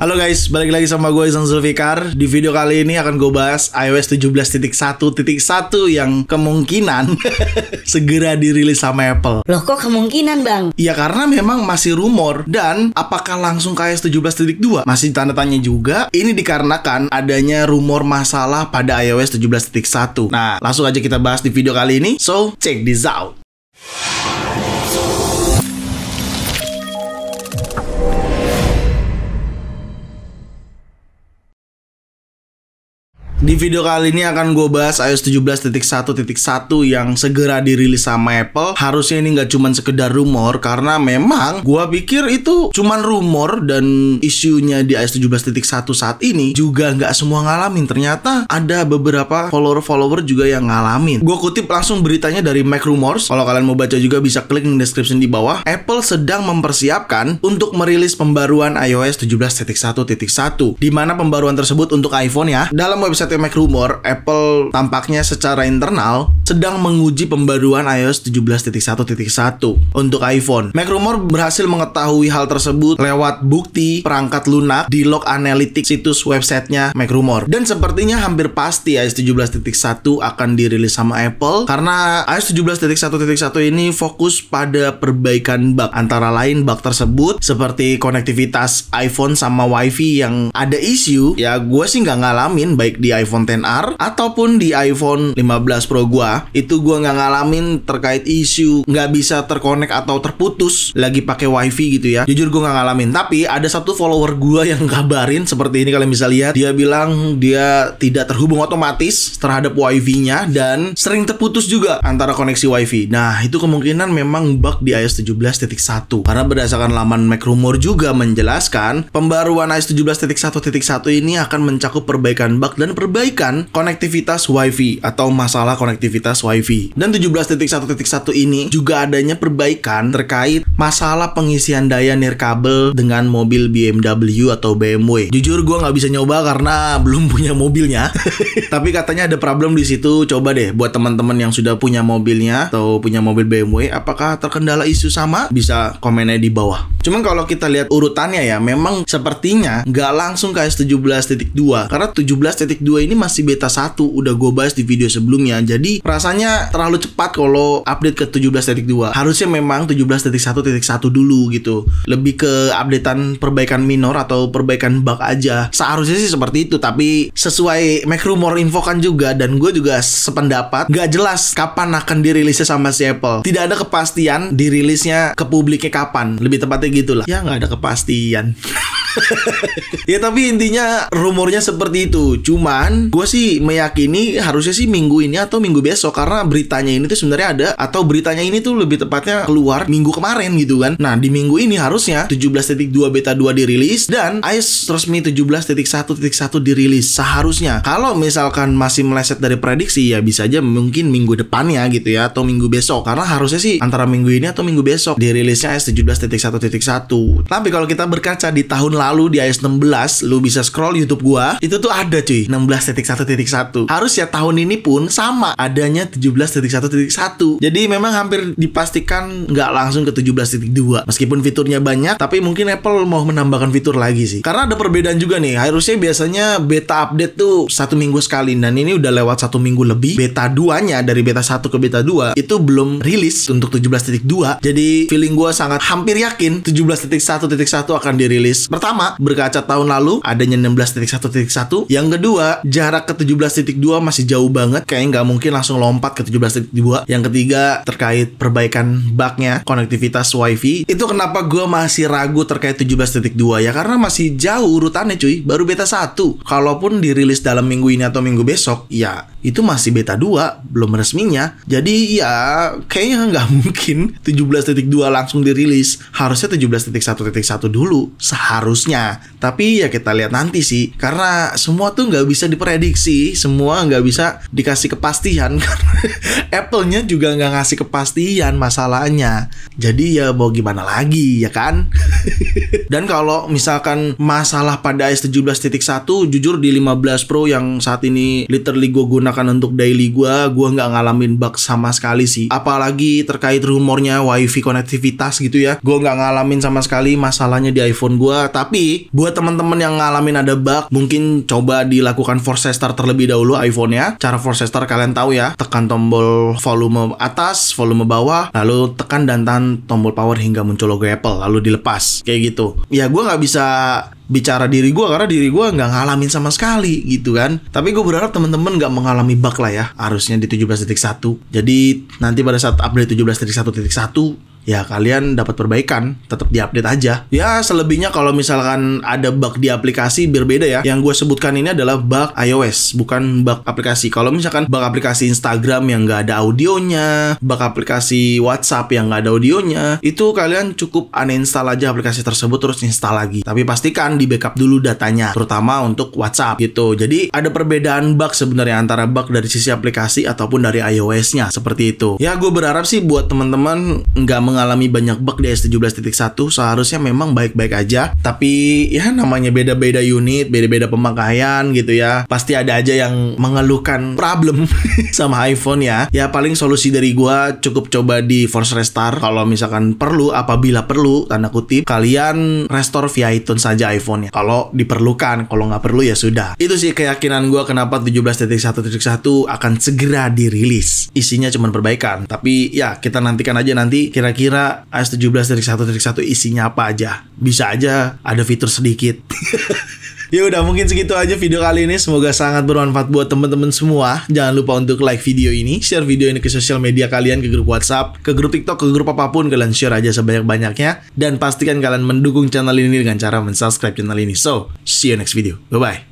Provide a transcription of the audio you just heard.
Halo guys, balik lagi sama gue Izan Zulfikar. Di video kali ini akan gue bahas iOS 17.1.1 yang kemungkinan segera dirilis sama Apple. Loh kok kemungkinan bang? Ya karena memang masih rumor. Dan apakah langsung ke iOS 17.2? Masih tanda tanya juga. Ini dikarenakan adanya rumor masalah pada iOS 17.1. Nah, langsung aja kita bahas di video kali ini. So, check this out. Di video kali ini akan gue bahas iOS 17.1.1 yang segera dirilis sama Apple. Harusnya ini nggak cuma sekedar rumor, karena memang gue pikir itu cuma rumor dan isunya di iOS 17.1 saat ini juga nggak semua ngalamin. Ternyata ada beberapa follower juga yang ngalamin. Gue kutip langsung beritanya dari Mac Rumors. Kalau kalian mau baca juga bisa klik link description di bawah. Apple sedang mempersiapkan untuk merilis pembaruan iOS 17.1.1, di mana pembaruan tersebut untuk iPhone ya. Dalam website Mac Rumor, Apple tampaknya secara internal sedang menguji pembaruan iOS 17.1.1 untuk iPhone. Mac Rumor berhasil mengetahui hal tersebut lewat bukti perangkat lunak di log analytics situs websitenya Mac Rumor. Dan sepertinya hampir pasti iOS 17.1 akan dirilis sama Apple, karena iOS 17.1.1 ini fokus pada perbaikan bug. Antara lain bug tersebut seperti konektivitas iPhone sama WiFi yang ada isu. Ya gue sih nggak ngalamin, baik di iPhone XR ataupun di iPhone 15 Pro gua, itu gua nggak ngalamin terkait isu nggak bisa terkonek atau terputus lagi pakai WiFi gitu ya. Jujur gua nggak ngalamin. Tapi ada satu follower gua yang ngabarin seperti ini, kalian bisa lihat. Dia bilang dia tidak terhubung otomatis terhadap WiFi-nya dan sering terputus juga antara koneksi WiFi. Nah, itu kemungkinan memang bug di iOS 17.1. Karena berdasarkan laman Mac Rumor juga menjelaskan pembaruan iOS 17.1.1 ini akan mencakup perbaikan bug dan perbaikan konektivitas WiFi atau masalah konektivitas WiFi. Dan 17.1.1 ini juga adanya perbaikan terkait masalah pengisian daya nirkabel dengan mobil BMW atau BMW. Jujur gue nggak bisa nyoba karena belum punya mobilnya. Tapi katanya ada problem di situ. Coba deh buat teman-teman yang sudah punya mobilnya atau punya mobil BMW, apakah terkendala isu sama? Bisa komennya di bawah. Cuman kalau kita lihat urutannya ya, memang sepertinya nggak langsung ke iOS 17.2, karena 17.2 ini masih beta 1, udah gue bahas di video sebelumnya. Jadi rasanya terlalu cepat kalau update ke 17.2. Harusnya memang 17.1.1 dulu gitu. Lebih ke updatean perbaikan minor atau perbaikan bug aja. Seharusnya sih seperti itu. Tapi sesuai Mac Rumor infokan juga, dan gue juga sependapat, gak jelas kapan akan dirilisnya sama si Apple. Tidak ada kepastian dirilisnya ke publiknya kapan. Lebih tepatnya gitulah. Ya gak ada kepastian. Ya tapi intinya rumornya seperti itu. Cuman gue sih meyakini harusnya sih minggu ini atau minggu besok, karena beritanya ini tuh sebenarnya ada, atau beritanya ini tuh lebih tepatnya keluar minggu kemarin gitu kan. Nah di minggu ini harusnya 17.2 beta 2 dirilis dan iOS resmi 17.1.1 dirilis seharusnya. Kalau misalkan masih meleset dari prediksi ya bisa aja mungkin minggu depannya gitu ya, atau minggu besok. Karena harusnya sih antara minggu ini atau minggu besok dirilisnya iOS 17.1.1. Tapi kalau kita berkaca di tahun lalu di iOS 16, lu bisa scroll YouTube gua, itu tuh ada cuy 16.1.1. Harusnya tahun ini pun sama adanya 17.1.1. Jadi memang hampir dipastikan nggak langsung ke 17.2. Meskipun fiturnya banyak, tapi mungkin Apple mau menambahkan fitur lagi sih. Karena ada perbedaan juga nih. Harusnya biasanya beta update tuh 1 minggu sekali, dan ini udah lewat 1 minggu lebih. Beta 2-nya dari beta 1 ke beta 2 itu belum rilis untuk 17.2. Jadi feeling gua sangat hampir yakin 17.1.1 akan dirilis. Pertama, berkaca tahun lalu adanya 16.1.1. Yang kedua, jarak ke 17.2 masih jauh banget, kayaknya nggak mungkin langsung lompat ke 17.2. Yang ketiga, terkait perbaikan bugnya konektivitas WiFi. Itu kenapa gue masih ragu terkait 17.2 ya, karena masih jauh urutannya cuy, baru beta 1. Kalaupun dirilis dalam minggu ini atau minggu besok, ya itu masih beta 2, belum resminya. Jadi ya kayaknya nggak mungkin 17.2 langsung dirilis. Harusnya 17.1.1 dulu seharusnya. Tapi ya kita lihat nanti sih, karena semua tuh nggak bisa diprediksi, semua nggak bisa dikasih kepastian. Apple-nya juga nggak ngasih kepastian masalahnya. Jadi ya mau gimana lagi ya kan. Dan kalau misalkan masalah pada iOS 17.1, jujur di 15 Pro yang saat ini literally gue gunakan gunakan untuk daily gua nggak ngalamin bug sama sekali sih. Apalagi terkait rumornya wifi konektivitas gitu ya, gua nggak ngalamin sama sekali masalahnya di iPhone gua. Tapi buat teman-teman yang ngalamin ada bug, mungkin coba dilakukan force restart terlebih dahulu iPhone-nya. Cara force restart kalian tahu ya, tekan tombol volume atas, volume bawah, lalu tekan dan tahan tombol power hingga muncul logo Apple, lalu dilepas kayak gitu. Ya gue nggak bisa bicara diri gue karena diri gue nggak ngalamin sama sekali gitu kan. Tapi gue berharap teman-teman nggak mengalami bug lah ya, harusnya di 17.1. Jadi nanti pada saat update 17.1.1 ya kalian dapat perbaikan, tetap diupdate aja. Ya selebihnya kalau misalkan ada bug di aplikasi berbeda ya. Yang gue sebutkan ini adalah bug iOS, bukan bug aplikasi. Kalau misalkan bug aplikasi Instagram yang nggak ada audionya, bug aplikasi WhatsApp yang nggak ada audionya, itu kalian cukup uninstall aja aplikasi tersebut terus install lagi. Tapi pastikan di backup dulu datanya, terutama untuk WhatsApp gitu. Jadi ada perbedaan bug sebenarnya antara bug dari sisi aplikasi ataupun dari iOS-nya, seperti itu. Ya gue berharap sih buat teman-teman nggak mengalami banyak bug di iOS 17.1, seharusnya memang baik-baik aja. Tapi ya namanya beda-beda unit, beda-beda pemakaian gitu ya. Pasti ada aja yang mengeluhkan problem sama iPhone ya. Ya paling solusi dari gua cukup coba di force restart. Kalau misalkan perlu, apabila perlu, tanda kutip, kalian restore via iTunes saja iPhone-nya. Kalau diperlukan, kalau nggak perlu ya sudah. Itu sih keyakinan gua kenapa 17.1.1 akan segera dirilis. Isinya cuma perbaikan. Tapi ya kita nantikan aja nanti kira-kira iOS 17.1.1 isinya apa aja. Bisa aja ada fitur sedikit. Ya udah, mungkin segitu aja video kali ini. Semoga sangat bermanfaat buat teman-teman semua. Jangan lupa untuk like video ini, share video ini ke sosial media kalian, ke grup WhatsApp, ke grup TikTok, ke grup apapun. Kalian share aja sebanyak-banyaknya. Dan pastikan kalian mendukung channel ini dengan cara mensubscribe channel ini. So, see you next video. Bye-bye.